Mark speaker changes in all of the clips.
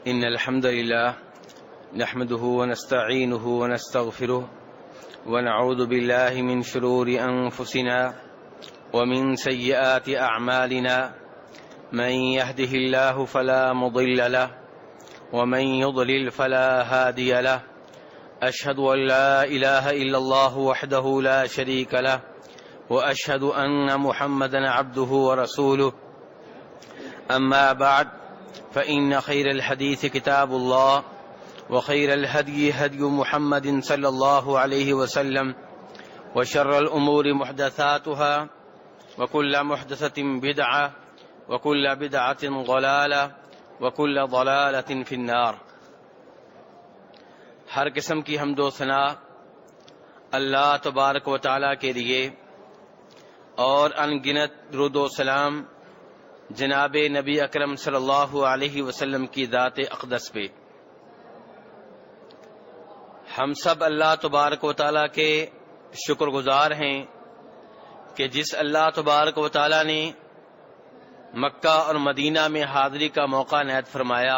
Speaker 1: إن الحمد لله نحمده ونستعينه ونستغفره ونعوذ بالله من شرور أنفسنا ومن سيئات أعمالنا من يهده الله فلا مضل له ومن يضلل فلا هادي له أشهد أن لا إله إلا الله وحده لا شريك له وأشهد أن محمدا عبده ورسوله أما بعد فإن خير الحديث كتاب الله وخير الهدي هدي محمد صلى الله عليه وسلم وشر الأمور محدثاتها وكل محدثة بدعة وكل بدعة ضلالة وكل ضلالة في النار۔ ہر قسم کی حمد و ثنا اللہ تبارک و تعالیٰ کے لیے اور ان گنت درود و سلام جناب نبی اکرم صلی اللہ علیہ وسلم کی ذات اقدس پہ۔ ہم سب اللہ تبارک و تعالیٰ کے شکر گزار ہیں کہ جس اللہ تبارک و تعالیٰ نے مکہ اور مدینہ میں حاضری کا موقع عنایت فرمایا،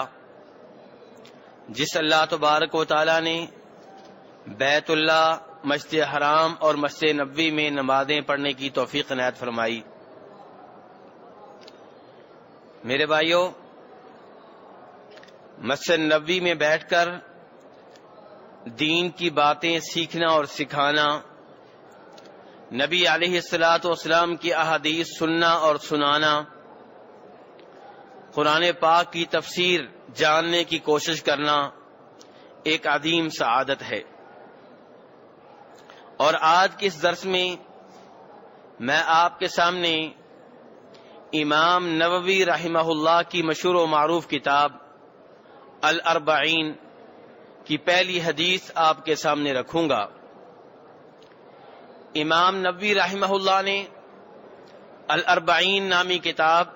Speaker 1: جس اللہ تبارک و تعالیٰ نے بیت اللہ، مسجد حرام اور مسجد نبوی میں نمازیں پڑھنے کی توفیق عنایت فرمائی۔ میرے بھائیوں، مسجد نبوی میں بیٹھ کر دین کی باتیں سیکھنا اور سکھانا، نبی علیہ الصلاۃ والسلام کی احادیث سننا اور سنانا، قرآن پاک کی تفسیر جاننے کی کوشش کرنا ایک عظیم سعادت ہے۔ اور آج کے اس درس میں میں آپ کے سامنے امام نووی رحمہ اللہ کی مشہور و معروف کتاب الاربعین کی پہلی حدیث آپ کے سامنے رکھوں گا۔ امام نووی رحمہ اللہ نے الاربعین نامی کتاب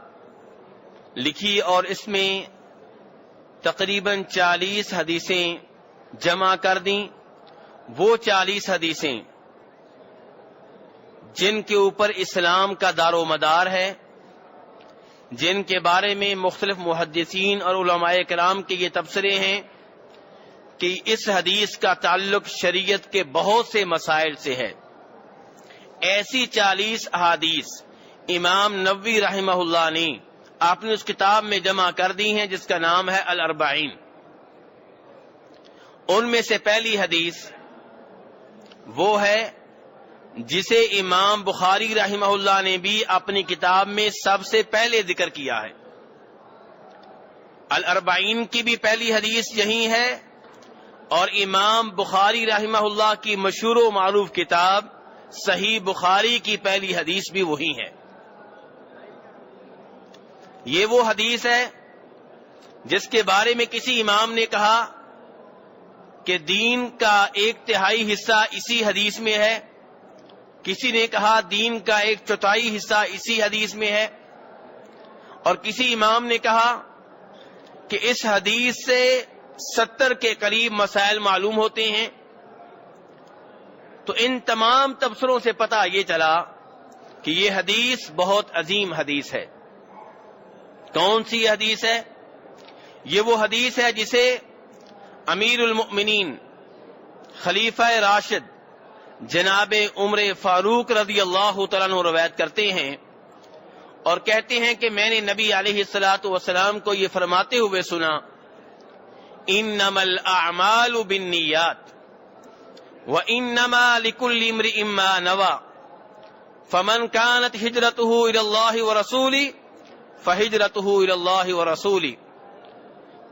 Speaker 1: لکھی اور اس میں تقریباً 40 حدیثیں جمع کر دیں۔ وہ 40 حدیثیں جن کے اوپر اسلام کا دار و مدار ہے، جن کے بارے میں مختلف محدثین اور علماء کرام کے یہ تبصرے ہیں کہ اس حدیث کا تعلق شریعت کے بہت سے مسائل سے ہے، ایسی 40 احادیث امام نووی رحمہ اللہ نے آپ نے اس کتاب میں جمع کر دی ہیں جس کا نام ہے الاربعین۔ ان میں سے پہلی حدیث وہ ہے جسے امام بخاری رحمہ اللہ نے بھی اپنی کتاب میں سب سے پہلے ذکر کیا ہے۔ الاربعین کی بھی پہلی حدیث یہی ہے اور امام بخاری رحمہ اللہ کی مشہور و معروف کتاب صحیح بخاری کی پہلی حدیث بھی وہی ہے۔ یہ وہ حدیث ہے جس کے بارے میں کسی امام نے کہا کہ دین کا 1/3 حصہ اسی حدیث میں ہے، کسی نے کہا دین کا 1/4 حصہ اسی حدیث میں ہے، اور کسی امام نے کہا کہ اس حدیث سے 70 کے قریب مسائل معلوم ہوتے ہیں۔ تو ان تمام تبصروں سے پتہ یہ چلا کہ یہ حدیث بہت عظیم حدیث ہے۔ کون سی حدیث ہے؟ یہ وہ حدیث ہے جسے امیر المؤمنین خلیفہ راشد جناب عمر فاروق رضی اللہ تعالیٰ عنہ روایت کرتے ہیں اور کہتے ہیں کہ میں نے نبی علیہ الصلاۃ والسلام کو یہ فرماتے ہوئے سنا، انما الاعمال بالنیات وانما لكل امرئ ما نوى فمن كانت هجرته الى الله ورسوله فهجرته الى الله ورسوله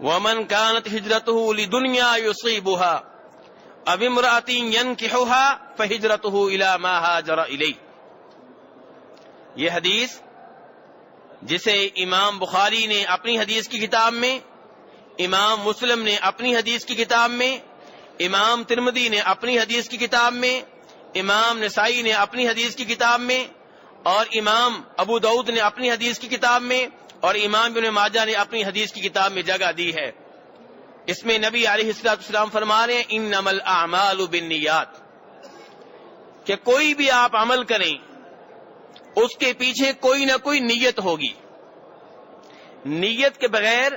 Speaker 1: ومن كانت هجرته لدنيا يصيبها او امرأة ينكحها فهجرته الى ما هاجر اليه۔ یہ حدیث جسے امام بخاری نے اپنی حدیث کی کتاب میں، امام مسلم نے اپنی حدیث کی کتاب میں، امام ترمذی نے اپنی حدیث کی کتاب میں، امام نسائی نے اپنی حدیث کی کتاب میں، اور امام ابو داؤد نے اپنی حدیث کی کتاب میں، اور امام ابن ماجہ نے اپنی حدیث کی کتاب میں جگہ دی ہے۔ اس میں نبی علیہ الصلوۃ والسلام فرما رہے ہیں انما الاعمال بالنیات، کہ کوئی بھی آپ عمل کریں اس کے پیچھے کوئی نہ کوئی نیت ہوگی، نیت کے بغیر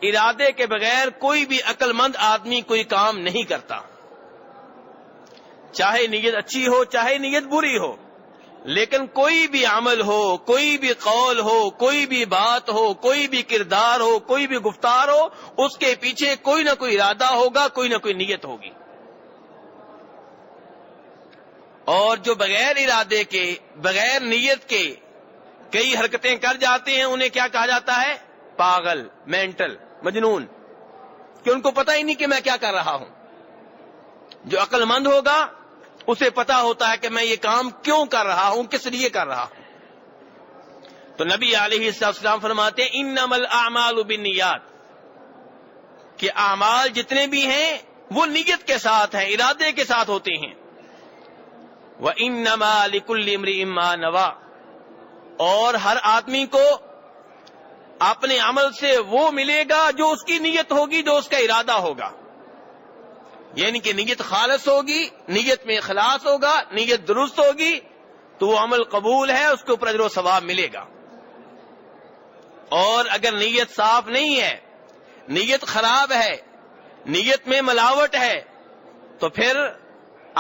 Speaker 1: ارادے کے بغیر کوئی بھی عقل مند آدمی کوئی کام نہیں کرتا، چاہے نیت اچھی ہو چاہے نیت بری ہو، لیکن کوئی بھی عمل ہو، کوئی بھی قول ہو، کوئی بھی بات ہو، کوئی بھی کردار ہو، کوئی بھی گفتار ہو، اس کے پیچھے کوئی نہ کوئی ارادہ ہوگا، کوئی نہ کوئی نیت ہوگی۔ اور جو بغیر ارادے کے، بغیر نیت کے کئی حرکتیں کر جاتے ہیں، انہیں کیا کہا جاتا ہے؟ پاگل، مینٹل، مجنون، کہ ان کو پتہ ہی نہیں کہ میں کیا کر رہا ہوں۔ جو عقل مند ہوگا اسے پتا ہوتا ہے کہ میں یہ کام کیوں کر رہا ہوں، کس لیے کر رہا ہوں۔ تو نبی علیہ السلام فرماتے ہیں انما الاعمال بالنیات، کہ اعمال جتنے بھی ہیں وہ نیت کے ساتھ ہیں، ارادے کے ساتھ ہوتے ہیں۔ وانما لكل امرئ ما نوى، اور ہر آدمی کو اپنے عمل سے وہ ملے گا جو اس کی نیت ہوگی، جو اس کا ارادہ ہوگا۔ یعنی کہ نیت خالص ہوگی، نیت میں اخلاص ہوگا، نیت درست ہوگی تو وہ عمل قبول ہے، اس کے اوپر اجر و ثواب ملے گا۔ اور اگر نیت صاف نہیں ہے، نیت خراب ہے، نیت میں ملاوٹ ہے، تو پھر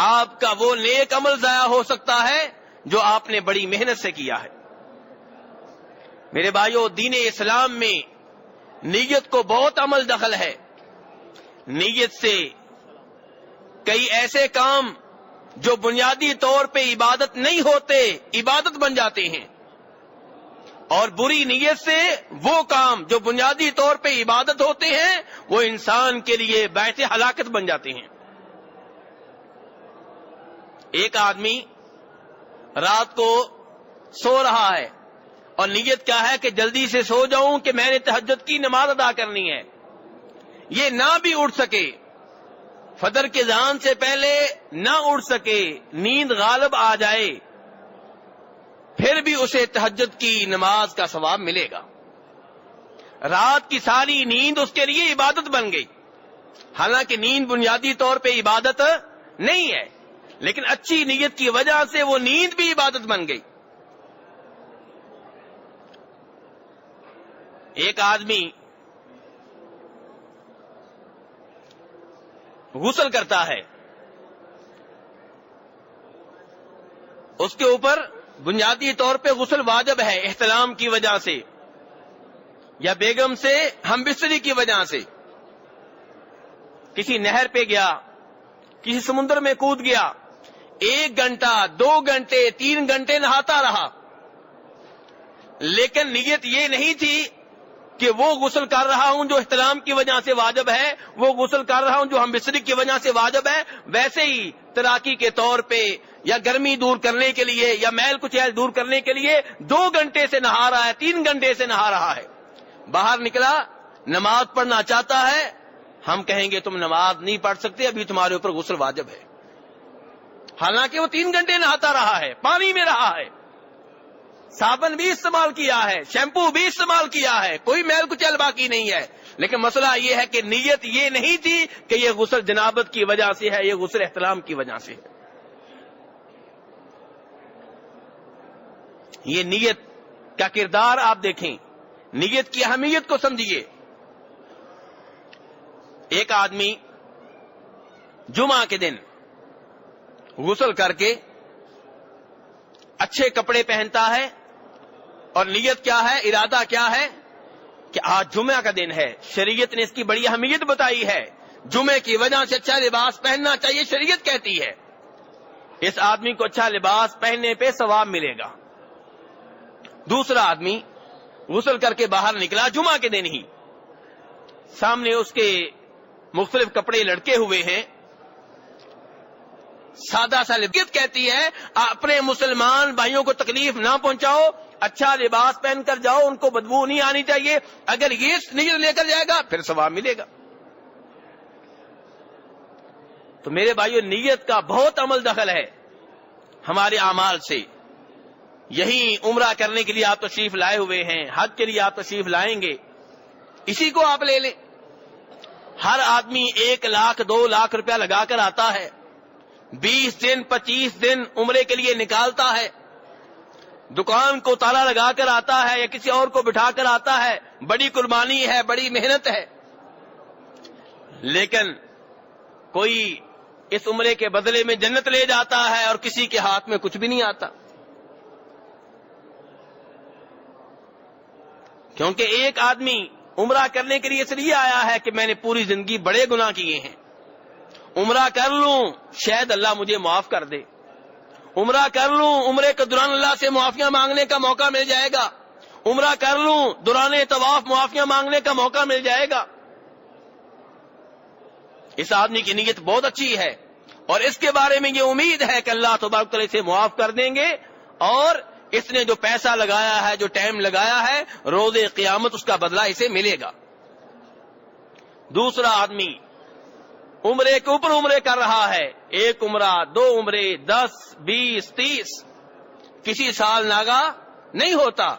Speaker 1: آپ کا وہ نیک عمل ضائع ہو سکتا ہے جو آپ نے بڑی محنت سے کیا ہے۔ میرے بھائیو، دین اسلام میں نیت کو بہت عمل دخل ہے۔ نیت سے کئی ایسے کام جو بنیادی طور پہ عبادت نہیں ہوتے، عبادت بن جاتے ہیں، اور بری نیت سے وہ کام جو بنیادی طور پہ عبادت ہوتے ہیں وہ انسان کے لیے باعث ہلاکت بن جاتے ہیں۔ ایک آدمی رات کو سو رہا ہے اور نیت کیا ہے کہ جلدی سے سو جاؤں کہ میں نے تہجد کی نماز ادا کرنی ہے۔ یہ نہ بھی اٹھ سکے، فجر کے اذان سے پہلے نہ اٹھ سکے، نیند غالب آ جائے، پھر بھی اسے تہجد کی نماز کا ثواب ملے گا۔ رات کی ساری نیند اس کے لیے عبادت بن گئی، حالانکہ نیند بنیادی طور پہ عبادت نہیں ہے، لیکن اچھی نیت کی وجہ سے وہ نیند بھی عبادت بن گئی۔ ایک آدمی غسل کرتا ہے، اس کے اوپر بنیادی طور پہ غسل واجب ہے احتلام کی وجہ سے یا بیگم سے ہم بستری کی وجہ سے۔ کسی نہر پہ گیا، کسی سمندر میں کود گیا، 1 گھنٹہ 2 گھنٹے 3 گھنٹے نہاتا رہا، لیکن نیت یہ نہیں تھی کہ وہ غسل کر رہا ہوں جو احتلام کی وجہ سے واجب ہے، وہ غسل کر رہا ہوں جو ہم بستری کی وجہ سے واجب ہے۔ ویسے ہی تیراکی کے طور پہ یا گرمی دور کرنے کے لیے یا میل کچیل دور کرنے کے لیے 2 گھنٹے سے نہا رہا ہے، 3 گھنٹے سے نہا رہا ہے، باہر نکلا نماز پڑھنا چاہتا ہے، ہم کہیں گے تم نماز نہیں پڑھ سکتے، ابھی تمہارے اوپر غسل واجب ہے، حالانکہ وہ 3 گھنٹے نہاتا رہا ہے، پانی میں رہا ہے، صابن بھی استعمال کیا ہے، شیمپو بھی استعمال کیا ہے، کوئی میل کچیل باقی نہیں ہے، لیکن مسئلہ یہ ہے کہ نیت یہ نہیں تھی کہ یہ غسل جنابت کی وجہ سے ہے، یہ غسل احتلام کی وجہ سے ہے۔ یہ نیت کا کردار آپ دیکھیں، نیت کی اہمیت کو سمجھیے۔ ایک آدمی جمعہ کے دن غسل کر کے اچھے کپڑے پہنتا ہے، اور نیت کیا ہے، ارادہ کیا ہے کہ آج جمعہ کا دن ہے، شریعت نے اس کی بڑی اہمیت بتائی ہے، جمعے کی وجہ سے اچھا لباس پہننا چاہیے، شریعت کہتی ہے اس آدمی کو اچھا لباس پہننے پہ ثواب ملے گا۔ دوسرا آدمی غسل کر کے باہر نکلا جمعہ کے دن ہی، سامنے اس کے مختلف کپڑے لڑکے ہوئے ہیں، سادہ سا لباس کہتی ہے اپنے مسلمان بھائیوں کو تکلیف نہ پہنچاؤ، اچھا لباس پہن کر جاؤ، ان کو بدبو نہیں آنی چاہیے، اگر یہ نیت لے کر جائے گا پھر ثواب ملے گا۔ تو میرے بھائیوں، نیت کا بہت عمل دخل ہے ہمارے اعمال سے۔ یہی عمرہ کرنے کے لیے آپ تشریف لائے ہوئے ہیں، حج کے لیے آپ تشریف لائیں گے، اسی کو آپ لے لیں۔ ہر آدمی 1 لاکھ 2 لاکھ روپیہ لگا کر آتا ہے، 20 دن 25 دن عمرے کے لیے نکالتا ہے، دکان کو تالا لگا کر آتا ہے یا کسی اور کو بٹھا کر آتا ہے، بڑی قربانی ہے، بڑی محنت ہے، لیکن کوئی اس عمرے کے بدلے میں جنت لے جاتا ہے اور کسی کے ہاتھ میں کچھ بھی نہیں آتا. کیونکہ ایک آدمی عمرہ کرنے کے لیے اس لیے آیا ہے کہ میں نے پوری زندگی بڑے گناہ کیے ہیں, عمرہ کر لوں شاید اللہ مجھے معاف کر دے, عمرہ کر لوں عمرے کے دوران اللہ سے معافیاں مانگنے کا موقع مل جائے گا, عمرہ کر لوں دوران طواف معافیاں مانگنے کا موقع مل جائے گا. اس آدمی کی نیت بہت اچھی ہے اور اس کے بارے میں یہ امید ہے کہ اللہ تبارک و تعالی سے معاف کر دیں گے, اور اس نے جو پیسہ لگایا ہے, جو ٹائم لگایا ہے, روز قیامت اس کا بدلہ اسے ملے گا. دوسرا آدمی عمرے کے اوپر عمرے کر رہا ہے, ایک عمرہ, دو عمرے, 10, 20, 30, کسی سال ناگا نہیں ہوتا,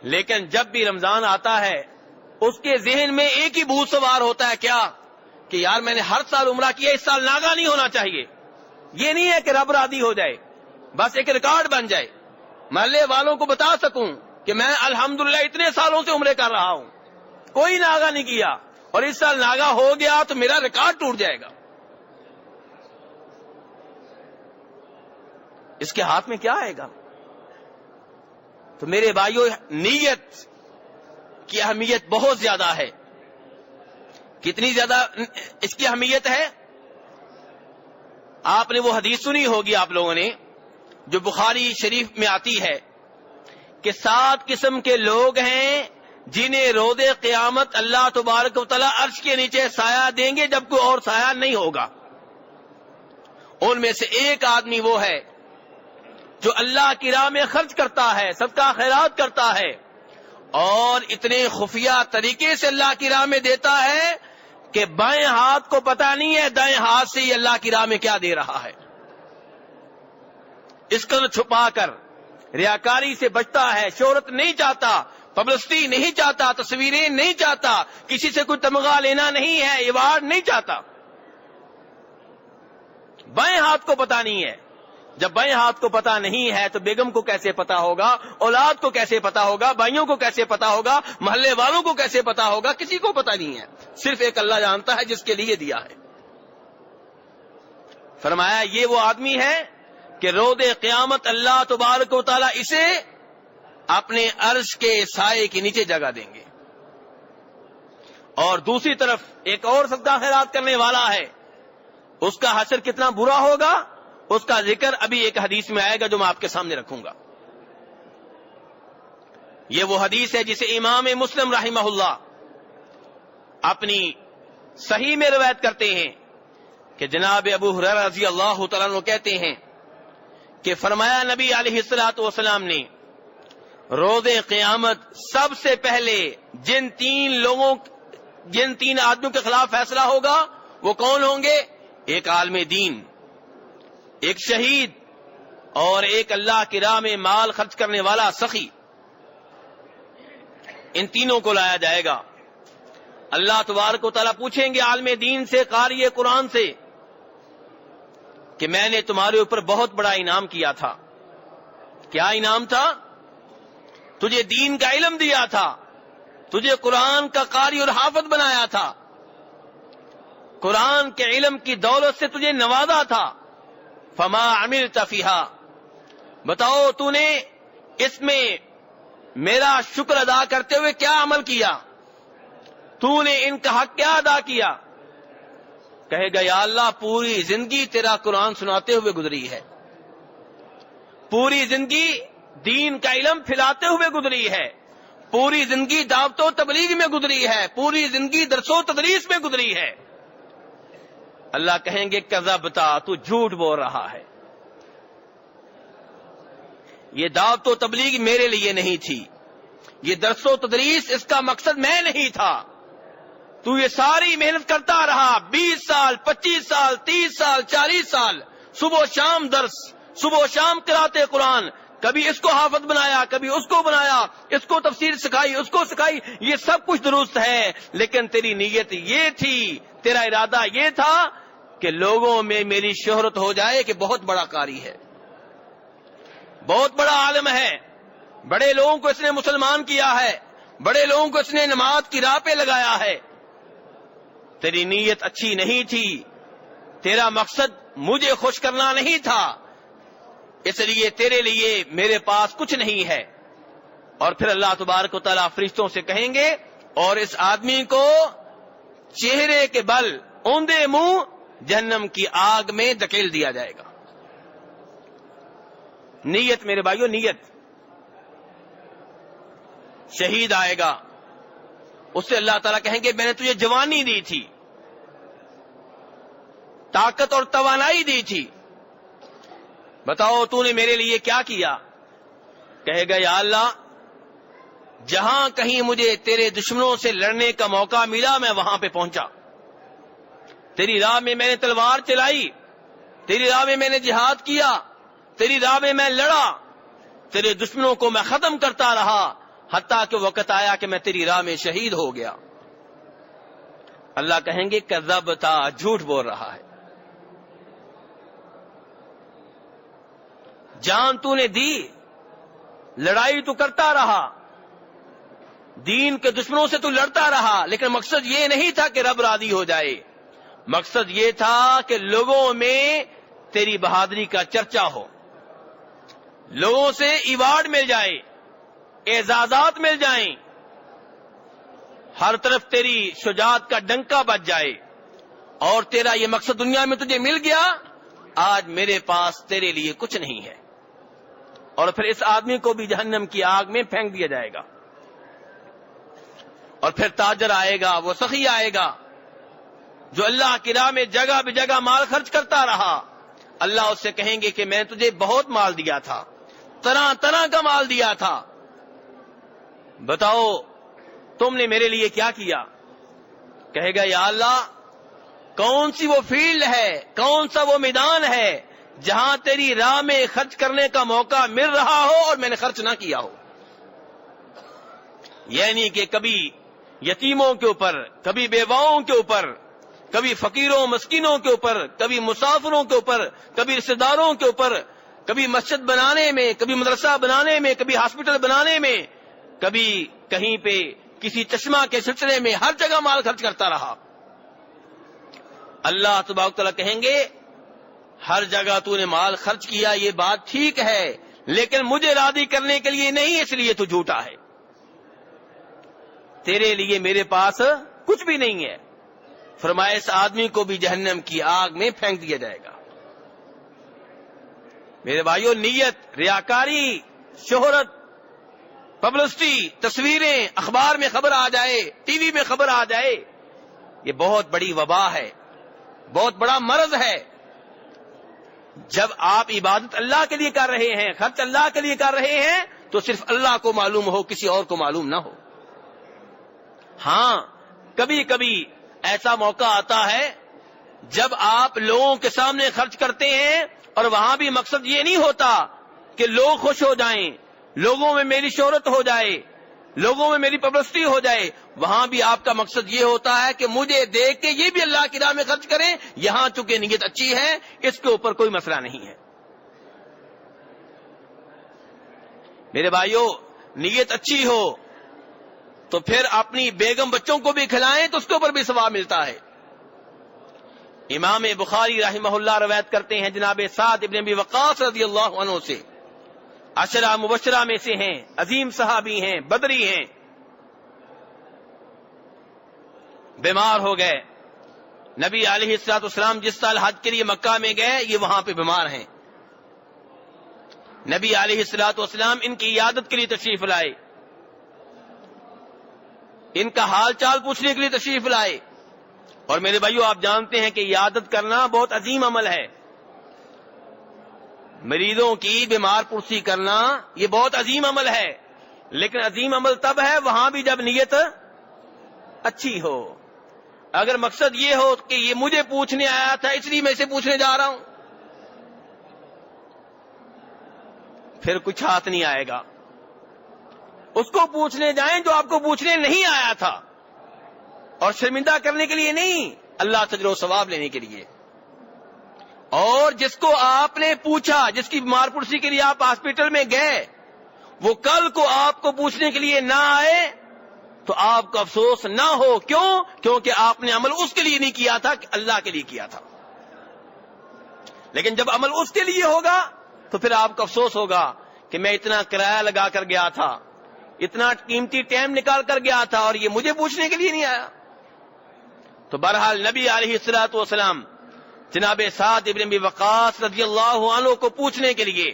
Speaker 1: لیکن جب بھی رمضان آتا ہے اس کے ذہن میں ایک ہی بھوت سوار ہوتا ہے, کیا کہ یار میں نے ہر سال عمرہ کیا, اس سال ناگا نہیں ہونا چاہیے. یہ نہیں ہے کہ رب راضی ہو جائے, بس ایک ریکارڈ بن جائے, محلے والوں کو بتا سکوں کہ میں الحمدللہ اتنے سالوں سے عمرے کر رہا ہوں, کوئی ناگا نہیں کیا, اور اس سال ناگا ہو گیا تو میرا ریکارڈ ٹوٹ جائے گا. اس کے ہاتھ میں کیا آئے گا؟ تو میرے بھائیوں, نیت کی اہمیت بہت زیادہ ہے. کتنی زیادہ اس کی اہمیت ہے؟ آپ نے وہ حدیث سنی ہوگی آپ لوگوں نے, جو بخاری شریف میں آتی ہے کہ 7 قسم کے لوگ ہیں جنہیں روز قیامت اللہ تبارک و تعالی عرش کے نیچے سایہ دیں گے جب کوئی اور سایہ نہیں ہوگا. ان میں سے ایک آدمی وہ ہے جو اللہ کی راہ میں خرچ کرتا ہے, صدقہ خیرات کرتا ہے, اور اتنے خفیہ طریقے سے اللہ کی راہ میں دیتا ہے کہ بائیں ہاتھ کو پتہ نہیں ہے دائیں ہاتھ سے ہی اللہ کی راہ میں کیا دے رہا ہے. اس کو چھپا کر ریاکاری سے بچتا ہے, شہرت نہیں چاہتا, پبلسٹی نہیں چاہتا, تصویریں نہیں چاہتا, کسی سے کوئی تمغہ لینا نہیں ہے, ایوارڈ نہیں چاہتا. بائیں ہاتھ کو پتہ نہیں ہے. جب بائیں ہاتھ کو پتہ نہیں ہے تو بیگم کو کیسے پتہ ہوگا, اولاد کو کیسے پتہ ہوگا, بھائیوں کو کیسے پتہ ہوگا, محلے والوں کو کیسے پتہ ہوگا؟ کسی کو پتہ نہیں ہے, صرف ایک اللہ جانتا ہے جس کے لیے دیا ہے. فرمایا یہ وہ آدمی ہے کہ روز قیامت اللہ تبارک و تعالی اسے اپنے عرش کے سائے کے نیچے جگہ دیں گے. اور دوسری طرف ایک اور صدقہ خیرات کرنے والا ہے, اس کا حشر کتنا برا ہوگا اس کا ذکر ابھی ایک حدیث میں آئے گا جو میں آپ کے سامنے رکھوں گا. یہ وہ حدیث ہے جسے امام مسلم رحمہ اللہ اپنی صحیح میں روایت کرتے ہیں کہ جناب ابو ہریرہ رضی اللہ تعالیٰ عنہ کہتے ہیں کہ فرمایا نبی علیہ الصلوۃ والسلام نے روز قیامت سب سے پہلے جن 3 آدمیوں کے خلاف فیصلہ ہوگا وہ کون ہوں گے؟ ایک عالم دین, ایک شہید, اور ایک اللہ کی راہ میں مال خرچ کرنے والا سخی. ان تینوں کو لایا جائے گا. اللہ تبارک و تعالیٰ پوچھیں گے عالم دین سے, قاری قرآن سے, کہ میں نے تمہارے اوپر بہت بڑا انعام کیا تھا. کیا انعام تھا؟ تجھے دین کا علم دیا تھا, تجھے قرآن کا قاری اور حافظ بنایا تھا, قرآن کے علم کی دولت سے تجھے نوازا تھا. فما عملت فیہا, بتاؤ تو نے اس میں میرا شکر ادا کرتے ہوئے کیا عمل کیا, تو نے ان کا حق کیا ادا کیا؟ کہے گا یا اللہ پوری زندگی تیرا قرآن سناتے ہوئے گزری ہے, پوری زندگی دین کا علم پھیلاتے ہوئے گزری ہے, پوری زندگی دعوت و تبلیغ میں گزری ہے, پوری زندگی درس و تدریس میں گزری ہے. اللہ کہیں گے کذبتا, تو جھوٹ بول رہا ہے, یہ دعوت و تبلیغ میرے لیے نہیں تھی, یہ درس و تدریس اس کا مقصد میں نہیں تھا, تو یہ ساری محنت کرتا رہا 20 سال 25 سال 30 سال 40 سال, صبح و شام درس, صبح و شام قرات قرآن, کبھی اس کو حافظ بنایا, کبھی اس کو بنایا, اس کو تفسیر سکھائی, اس کو سکھائی, یہ سب کچھ درست ہے, لیکن تیری نیت یہ تھی, تیرا ارادہ یہ تھا کہ لوگوں میں میری شہرت ہو جائے کہ بہت بڑا قاری ہے, بہت بڑا عالم ہے, بڑے لوگوں کو اس نے مسلمان کیا ہے, بڑے لوگوں کو اس نے نماز کی راہ پہ لگایا ہے. تیری نیت اچھی نہیں تھی، تیرا مقصد مجھے خوش کرنا نہیں تھا، اس لیے تیرے لیے میرے پاس کچھ نہیں ہے۔ اور پھر اللہ تبارک و تعالیٰ فرشتوں سے کہیں گے اور اس آدمی کو چہرے کے بل اوندے منہ جہنم کی آگ میں دھکیل دیا جائے گا۔ نیت میرے بھائیو، نیت۔ شہید آئے گا، اس سے اللہ تعالیٰ کہیں گے میں نے تجھے جوانی دی تھی، طاقت اور توانائی دی تھی، بتاؤ تو نے میرے لیے کیا کیا؟ کہے گا یا اللہ جہاں کہیں مجھے تیرے دشمنوں سے لڑنے کا موقع ملا میں وہاں پہ پہنچا، تیری راہ میں میں نے تلوار چلائی، تیری راہ میں میں نے جہاد کیا، تیری راہ میں میں لڑا، تیرے دشمنوں کو میں ختم کرتا رہا، حتیٰ کہ وقت آیا کہ میں تیری راہ میں شہید ہو گیا۔ اللہ کہیں گے کذبتا، جھوٹ بول رہا ہے، جان تو نے دی، لڑائی تو کرتا رہا، دین کے دشمنوں سے تو لڑتا رہا، لیکن مقصد یہ نہیں تھا کہ رب راضی ہو جائے، مقصد یہ تھا کہ لوگوں میں تیری بہادری کا چرچا ہو، لوگوں سے ایوارڈ مل جائے، اعزازات مل جائیں، ہر طرف تیری شجاعت کا ڈنکا بج جائے، اور تیرا یہ مقصد دنیا میں تجھے مل گیا، آج میرے پاس تیرے لیے کچھ نہیں ہے۔ اور پھر اس آدمی کو بھی جہنم کی آگ میں پھینک دیا جائے گا۔ اور پھر تاجر آئے گا، وہ سخی آئے گا جو اللہ کی راہ میں جگہ بہ جگہ مال خرچ کرتا رہا، اللہ اس سے کہیں گے کہ میں نے تجھے بہت مال دیا تھا، طرح طرح کا مال دیا تھا، بتاؤ تم نے میرے لیے کیا کیا؟ کہے گا یا اللہ کون سی وہ فیلڈ ہے، کون سا وہ میدان ہے جہاں تیری راہ میں خرچ کرنے کا موقع مل رہا ہو اور میں نے خرچ نہ کیا ہو؟ یعنی کہ کبھی یتیموں کے اوپر، کبھی بیواؤں کے اوپر، کبھی فقیروں مسکینوں کے اوپر، کبھی مسافروں کے اوپر، کبھی رشتہ داروں کے اوپر، کبھی مسجد بنانے میں، کبھی مدرسہ بنانے میں، کبھی ہاسپٹل بنانے میں، کبھی کہیں پہ کسی چشمہ کے سلسلے میں، ہر جگہ مال خرچ کرتا رہا۔ اللہ تبارک و تعالیٰ کہیں گے ہر جگہ تو نے مال خرچ کیا، یہ بات ٹھیک ہے، لیکن مجھے راضی کرنے کے لیے نہیں، اس لیے تو جھوٹا ہے، تیرے لیے میرے پاس کچھ بھی نہیں ہے۔ فرمایا اس آدمی کو بھی جہنم کی آگ میں پھینک دیا جائے گا۔ میرے بھائیو، نیت، ریاکاری، شہرت، پبلسٹی، تصویریں، اخبار میں خبر آ جائے، ٹی وی میں خبر آ جائے، یہ بہت بڑی وبا ہے، بہت بڑا مرض ہے۔ جب آپ عبادت اللہ کے لیے کر رہے ہیں، خرچ اللہ کے لیے کر رہے ہیں، تو صرف اللہ کو معلوم ہو، کسی اور کو معلوم نہ ہو۔ ہاں کبھی کبھی ایسا موقع آتا ہے جب آپ لوگوں کے سامنے خرچ کرتے ہیں اور وہاں بھی مقصد یہ نہیں ہوتا کہ لوگ خوش ہو جائیں، لوگوں میں میری شہرت ہو جائے، لوگوں میں میری پبلسٹی ہو جائے، وہاں بھی آپ کا مقصد یہ ہوتا ہے کہ مجھے دیکھ کے یہ بھی اللہ کی راہ میں خرچ کریں۔ یہاں چونکہ نیت اچھی ہے، اس کے اوپر کوئی مسئلہ نہیں ہے۔ میرے بھائیو، نیت اچھی ہو تو پھر اپنی بیگم بچوں کو بھی کھلائیں تو اس کے اوپر بھی ثواب ملتا ہے۔ امام بخاری رحمہ اللہ روایت کرتے ہیں جناب سعد ابن ابی وقاص رضی اللہ عنہ سے، عشرہ مبشرہ میں سے ہیں، عظیم صحابی ہیں، بدری ہیں، بیمار ہو گئے۔ نبی علیہ الصلوۃ والسلام جس سال حج کے لیے مکہ میں گئے، یہ وہاں پہ بیمار ہیں۔ نبی علیہ الصلوۃ والسلام ان کی عیادت کے لیے تشریف لائے، ان کا حال چال پوچھنے کے لیے تشریف لائے۔ اور میرے بھائیو، آپ جانتے ہیں کہ عیادت کرنا بہت عظیم عمل ہے، مریضوں کی بیمار پرسی کرنا یہ بہت عظیم عمل ہے، لیکن عظیم عمل تب ہے وہاں بھی جب نیت اچھی ہو۔ اگر مقصد یہ ہو کہ یہ مجھے پوچھنے آیا تھا اس لیے میں اسے پوچھنے جا رہا ہوں، پھر کچھ ہاتھ نہیں آئے گا۔ اس کو پوچھنے جائیں جو آپ کو پوچھنے نہیں آیا تھا، اور شرمندہ کرنے کے لیے نہیں، اللہ سے اجر و ثواب لینے کے لیے۔ اور جس کو آپ نے پوچھا، جس کی بیمار پرسی کے لیے آپ ہاسپٹل میں گئے، وہ کل کو آپ کو پوچھنے کے لیے نہ آئے تو آپ کو افسوس نہ ہو. کیوں؟ کیونکہ آپ نے عمل اس کے لیے نہیں کیا تھا کہ اللہ کے لیے کیا تھا. لیکن جب عمل اس کے لیے ہوگا تو پھر آپ کو افسوس ہوگا کہ میں اتنا کرایہ لگا کر گیا تھا, اتنا قیمتی ٹائم نکال کر گیا تھا, اور یہ مجھے پوچھنے کے لیے نہیں آیا. تو بہرحال نبی علیہ الصلوۃ والسلام جناب سعد ابن ابی وقاص رضی اللہ عنہ کو پوچھنے کے لیے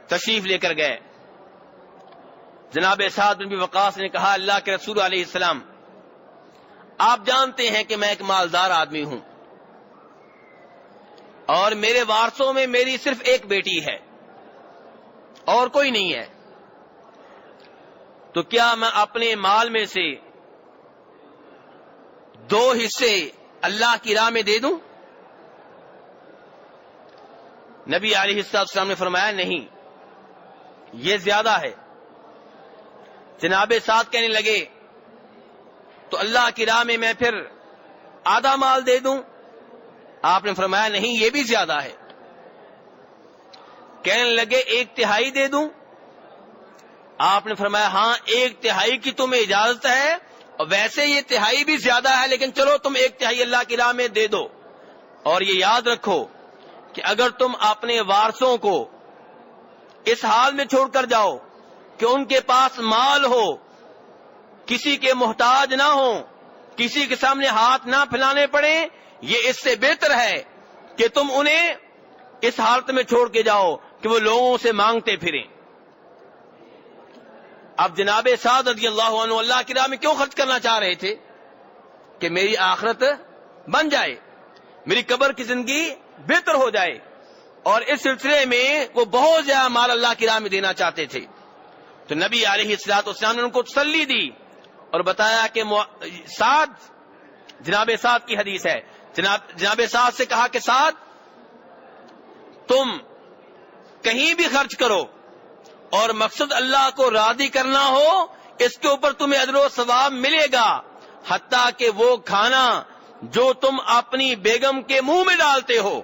Speaker 1: تشریف لے کر گئے. جناب سعد بن ابی وقاص نے کہا, اللہ کے رسول علیہ السلام, آپ جانتے ہیں کہ میں ایک مالدار آدمی ہوں اور میرے وارثوں میں میری صرف ایک بیٹی ہے اور کوئی نہیں ہے, تو کیا میں اپنے مال میں سے 2 حصے اللہ کی راہ میں دے دوں؟ نبی علیہ السلام نے فرمایا, نہیں, یہ زیادہ ہے. جناب سعد کہنے لگے, تو اللہ کی راہ میں پھر آدھا مال دے دوں؟ آپ نے فرمایا, نہیں, یہ بھی زیادہ ہے. کہنے لگے, 1/3 دے دوں؟ آپ نے فرمایا, ہاں, 1/3 کی تمہیں اجازت ہے, اور ویسے یہ 1/3 بھی زیادہ ہے, لیکن چلو تم 1/3 اللہ کی راہ میں دے دو. اور یہ یاد رکھو کہ اگر تم اپنے وارثوں کو اس حال میں چھوڑ کر جاؤ کہ ان کے پاس مال ہو, کسی کے محتاج نہ ہو, کسی کے سامنے ہاتھ نہ پھیلانے پڑے, یہ اس سے بہتر ہے کہ تم انہیں اس حالت میں چھوڑ کے جاؤ کہ وہ لوگوں سے مانگتے پھریں. اب جناب سعد رضی اللہ عنہ اللہ کی راہ میں کیوں خرچ کرنا چاہ رہے تھے؟ کہ میری آخرت بن جائے, میری قبر کی زندگی بہتر ہو جائے, اور اس سلسلے میں وہ بہت زیادہ مال اللہ کی راہ میں دینا چاہتے تھے. تو نبی علیہ الصلوۃ والسلام نے ان کو تسلی دی اور بتایا کہ سعد, جناب سعد کی حدیث ہے, جناب سعد سے کہا کہ سعد, تم کہیں بھی خرچ کرو اور مقصد اللہ کو راضی کرنا ہو, اس کے اوپر تمہیں اجر و ثواب ملے گا, حتیٰ کہ وہ کھانا جو تم اپنی بیگم کے منہ میں ڈالتے ہو,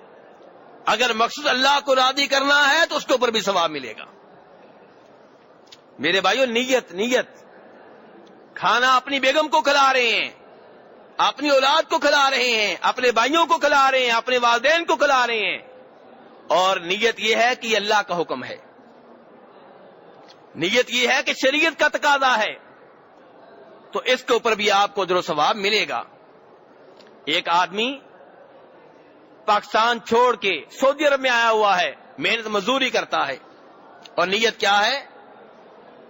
Speaker 1: اگر مقصد اللہ کو راضی کرنا ہے تو اس کے اوپر بھی ثواب ملے گا. میرے بھائیو, نیت, کھانا اپنی بیگم کو کھلا رہے ہیں, اپنی اولاد کو کھلا رہے ہیں, اپنے بھائیوں کو کھلا رہے ہیں, اپنے والدین کو کھلا رہے ہیں, اور نیت یہ ہے کہ یہ اللہ کا حکم ہے, نیت یہ ہے کہ شریعت کا تقاضا ہے, تو اس کے اوپر بھی آپ کو اجر و ثواب ملے گا. ایک آدمی پاکستان چھوڑ کے سعودی عرب میں آیا ہوا ہے, محنت مزدوری کرتا ہے, اور نیت کیا ہے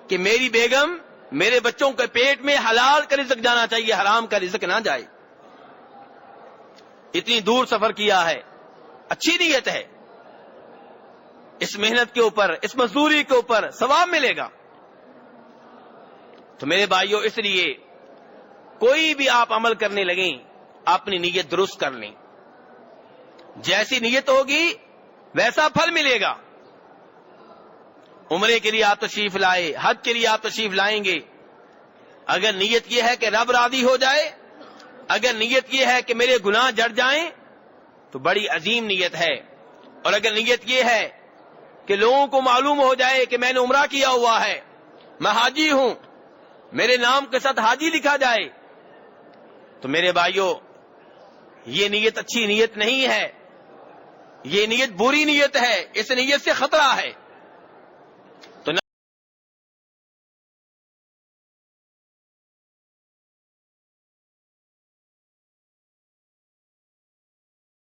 Speaker 1: کہ میری بیگم میرے بچوں کے پیٹ میں حلال کا رزق جانا چاہیے, حرام کا رزق نہ جائے. اتنی دور سفر کیا ہے, اچھی نیت ہے, اس محنت کے اوپر, اس مزدوری کے اوپر ثواب ملے گا. تو میرے بھائیوں, اس لیے کوئی بھی آپ عمل کرنے لگیں, اپنی نیت درست کر لیں. جیسی نیت ہوگی ویسا پھل ملے گا. عمرے کے لیے آپ تشریف لائے, حج کے لیے آپ تشریف لائیں گے, اگر نیت یہ ہے کہ رب راضی ہو جائے, اگر نیت یہ ہے کہ میرے گناہ جڑ جائیں, تو بڑی عظیم نیت ہے. اور اگر نیت یہ ہے کہ لوگوں کو معلوم ہو جائے کہ میں نے عمرہ کیا ہوا ہے, میں حاجی ہوں, میرے نام کے ساتھ حاجی لکھا جائے, تو میرے بھائیوں, یہ نیت اچھی نیت نہیں ہے, یہ نیت بری نیت ہے, اس نیت سے خطرہ ہے.